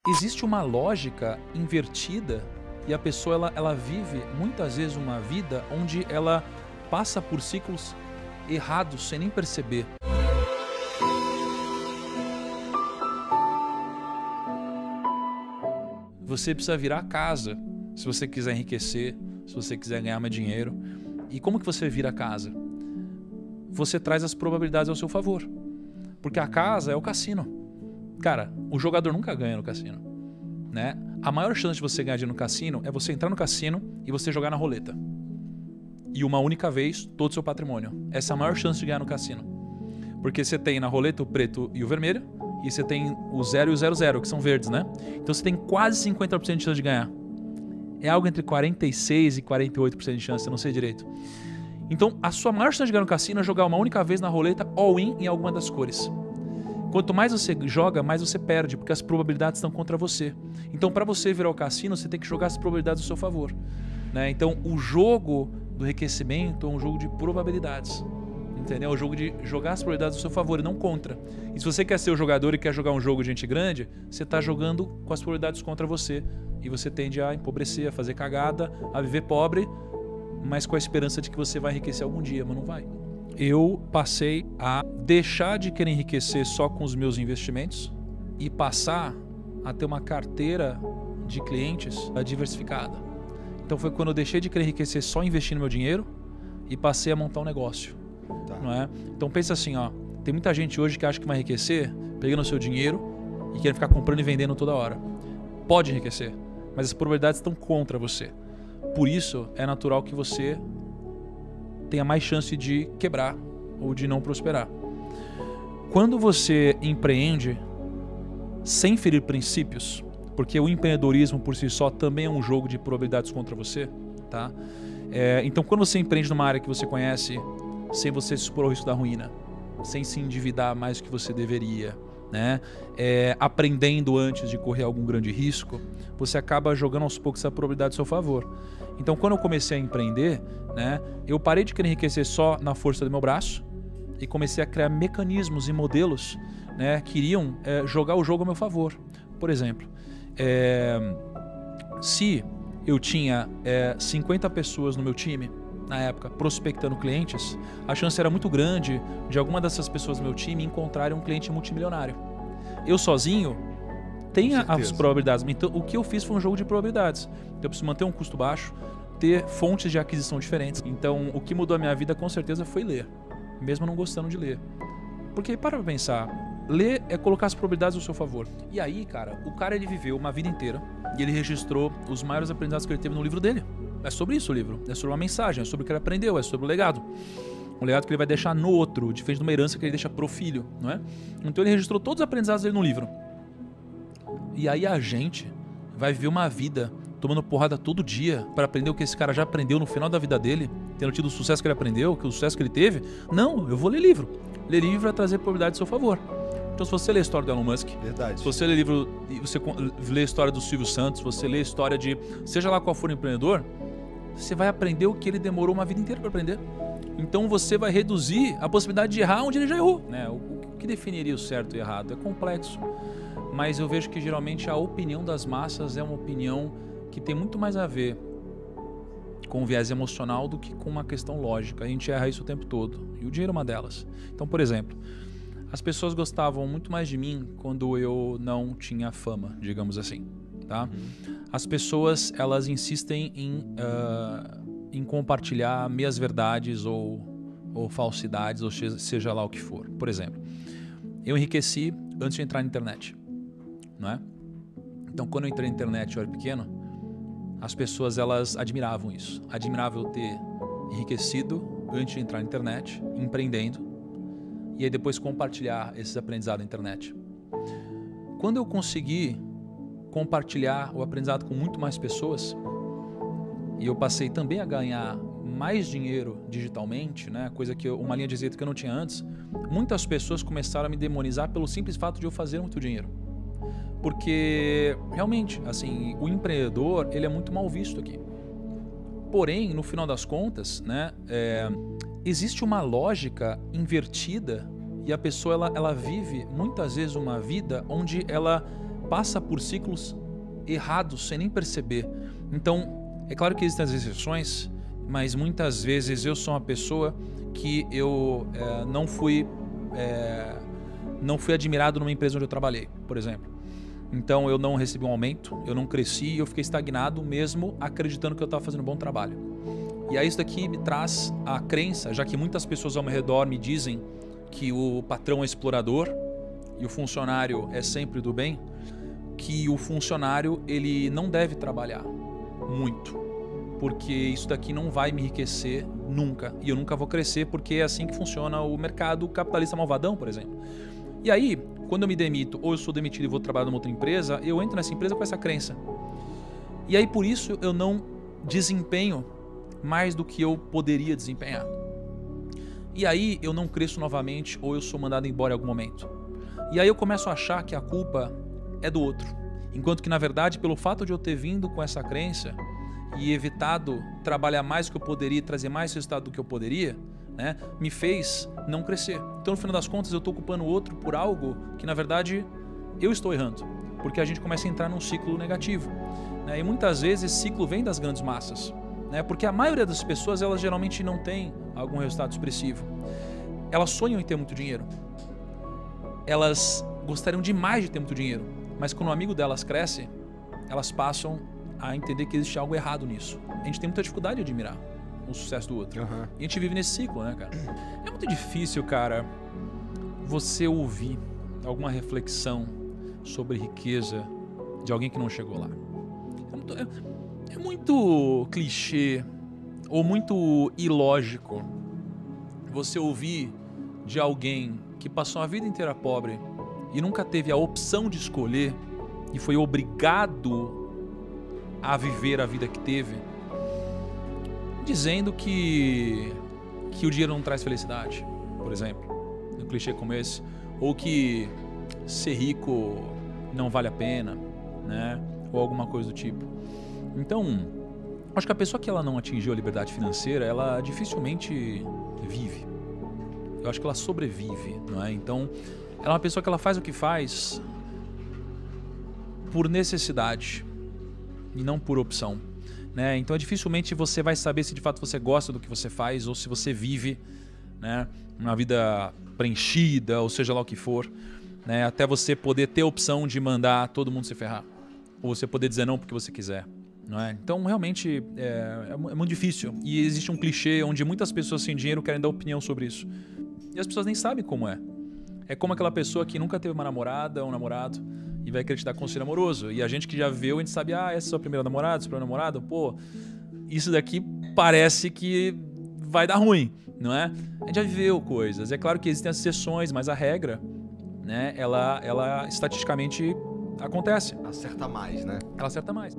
Existe uma lógica invertida e a pessoa ela vive muitas vezes uma vida onde ela passa por ciclos errados sem nem perceber. Você precisa virar a casa se você quiser enriquecer, se você quiser ganhar mais dinheiro. E como que você vira a casa? Você traz as probabilidades ao seu favor. Porque a casa é o cassino. Cara, o jogador nunca ganha no cassino, né? A maior chance de você ganhar dinheiro no cassino é você entrar no cassino e você jogar na roleta. E uma única vez, todo o seu patrimônio. Essa é a maior chance de ganhar no cassino. Porque você tem na roleta o preto e o vermelho, e você tem o 0 e o 00, que são verdes, né? Então você tem quase 50% de chance de ganhar. É algo entre 46% e 48% de chance, eu não sei direito. Então, a sua maior chance de ganhar no cassino é jogar uma única vez na roleta all-in em alguma das cores. Quanto mais você joga, mais você perde, porque as probabilidades estão contra você. Então, para você virar o cassino, você tem que jogar as probabilidades ao seu favor, né? Então, o jogo do enriquecimento é um jogo de probabilidades, entendeu? É um jogo de jogar as probabilidades ao seu favor e não contra. E se você quer ser o jogador e quer jogar um jogo de gente grande, você está jogando com as probabilidades contra você. E você tende a empobrecer, a fazer cagada, a viver pobre, mas com a esperança de que você vai enriquecer algum dia, mas não vai. Eu passei a deixar de querer enriquecer só com os meus investimentos e passar a ter uma carteira de clientes diversificada. Então foi quando eu deixei de querer enriquecer só investindo meu dinheiro e passei a montar um negócio. Tá. Não é? Então pensa assim, ó, tem muita gente hoje que acha que vai enriquecer pegando o seu dinheiro e querendo ficar comprando e vendendo toda hora. Pode enriquecer, mas as probabilidades estão contra você. Por isso é natural que você tenha mais chance de quebrar ou de não prosperar. Quando você empreende sem ferir princípios, porque o empreendedorismo por si só também é um jogo de probabilidades contra você, tá? Então quando você empreende numa área que você conhece, sem você se expor ao risco da ruína, sem se endividar mais do que você deveria, né? Aprendendo antes de correr algum grande risco, você acaba jogando aos poucos a probabilidade a seu favor. Então quando eu comecei a empreender, né, eu parei de querer enriquecer só na força do meu braço e comecei a criar mecanismos e modelos, né, que iriam jogar o jogo a meu favor. Por exemplo, se eu tinha 50 pessoas no meu time, na época, prospectando clientes, a chance era muito grande de alguma dessas pessoas do meu time encontrarem um cliente multimilionário. Eu sozinho tenho as probabilidades. Então, o que eu fiz foi um jogo de probabilidades. Eu preciso manter um custo baixo, ter fontes de aquisição diferentes. Então, o que mudou a minha vida, com certeza, foi ler. Mesmo não gostando de ler. Porque, para pensar, ler é colocar as probabilidades ao seu favor. E aí, cara, o cara ele viveu uma vida inteira e ele registrou os maiores aprendizados que ele teve no livro dele. É sobre isso o livro. É sobre uma mensagem, é sobre o que ele aprendeu, é sobre o legado. Um legado que ele vai deixar no outro, diferente de uma herança que ele deixa pro filho, não é? Então ele registrou todos os aprendizados dele no livro. E aí a gente vai viver uma vida tomando porrada todo dia para aprender o que esse cara já aprendeu no final da vida dele, tendo tido o sucesso que ele aprendeu, o sucesso que ele teve. Não, eu vou ler livro. Ler livro vai trazer probabilidade a seu favor. Então se você lê a história do Elon Musk, se você lê livro e você lê a história do Silvio Santos, você lê a história de seja lá qual for o empreendedor, você vai aprender o que ele demorou uma vida inteira para aprender. Então você vai reduzir a possibilidade de errar onde ele já errou, né? O que definiria o certo e errado? É complexo. Mas eu vejo que geralmente a opinião das massas é uma opinião que tem muito mais a ver com o viés emocional do que com uma questão lógica. A gente erra isso o tempo todo. E o dinheiro é uma delas. Então, por exemplo, as pessoas gostavam muito mais de mim quando eu não tinha fama, digamos assim. Tá? As pessoas, elas insistem em compartilhar meias verdades ou falsidades, ou seja lá o que for. Por exemplo, eu enriqueci antes de entrar na internet. Não é? Então, quando eu entrei na internet, eu era pequeno, as pessoas elas admiravam isso. Admiravam eu ter enriquecido antes de entrar na internet, empreendendo, e aí depois compartilhar esses aprendizados na internet. Quando eu consegui compartilhar o aprendizado com muito mais pessoas, e eu passei também a ganhar mais dinheiro digitalmente, né? Coisa que uma linha de receita que eu não tinha antes, muitas pessoas começaram a me demonizar pelo simples fato de eu fazer muito dinheiro. Porque, realmente, assim, o empreendedor, ele é muito mal visto aqui. Porém, no final das contas, né, existe uma lógica invertida e a pessoa ela vive muitas vezes uma vida onde ela passa por ciclos errados sem nem perceber. Então, é claro que existem as exceções, mas muitas vezes eu sou uma pessoa que eu não fui admirado numa empresa onde eu trabalhei, por exemplo. Então eu não recebi um aumento, eu não cresci e eu fiquei estagnado mesmo acreditando que eu estava fazendo um bom trabalho. E aí isso daqui me traz a crença, já que muitas pessoas ao meu redor me dizem que o patrão é explorador e o funcionário é sempre do bem, que o funcionário ele não deve trabalhar muito, porque isso daqui não vai me enriquecer nunca, e eu nunca vou crescer, porque é assim que funciona o mercado capitalista malvadão, por exemplo. E aí, quando eu me demito ou eu sou demitido e vou trabalhar numa outra empresa, eu entro nessa empresa com essa crença. E aí por isso eu não desempenho mais do que eu poderia desempenhar. E aí eu não cresço novamente ou eu sou mandado embora em algum momento. E aí eu começo a achar que a culpa é do outro. Enquanto que, na verdade, pelo fato de eu ter vindo com essa crença e evitado trabalhar mais do que eu poderia e trazer mais resultado do que eu poderia, né, me fez não crescer. Então, no final das contas, eu estou culpando o outro por algo que, na verdade, eu estou errando. Porque a gente começa a entrar num ciclo negativo. Né, e muitas vezes esse ciclo vem das grandes massas. Né, porque a maioria das pessoas, elas geralmente não tem algum resultado expressivo. Elas sonham em ter muito dinheiro. Elas gostariam demais de ter muito dinheiro. Mas quando o amigo delas cresce, elas passam a entender que existe algo errado nisso. A gente tem muita dificuldade de admirar o sucesso do outro. Uhum. E a gente vive nesse ciclo, né, cara? É muito difícil, cara, você ouvir alguma reflexão sobre riqueza de alguém que não chegou lá. É muito clichê ou muito ilógico você ouvir de alguém que passou a vida inteira pobre e nunca teve a opção de escolher e foi obrigado a viver a vida que teve, dizendo que o dinheiro não traz felicidade, por exemplo, um clichê como esse, ou que ser rico não vale a pena, né? Ou alguma coisa do tipo. Então, acho que a pessoa que ela não atingiu a liberdade financeira, ela dificilmente vive. Eu acho que ela sobrevive, não é? Então, ela é uma pessoa que ela faz o que faz por necessidade e não por opção. Né? Então dificilmente você vai saber se de fato você gosta do que você faz ou se você vive, né, uma vida preenchida, ou seja lá o que for, né, até você poder ter a opção de mandar todo mundo se ferrar, ou você poder dizer não porque você quiser. Não é? Então realmente é muito difícil, e existe um clichê onde muitas pessoas sem dinheiro querem dar opinião sobre isso e as pessoas nem sabem como é. É como aquela pessoa que nunca teve uma namorada ou um namorado e vai acreditar conselho amoroso. E a gente que já viu, a gente sabe, essa é a sua primeira namorada, seu primeiro namorado, pô, isso daqui parece que vai dar ruim, não é? A gente já viveu coisas. É claro que existem as exceções, mas a regra, né, ela estatisticamente acontece. Acerta mais, né? Ela acerta mais.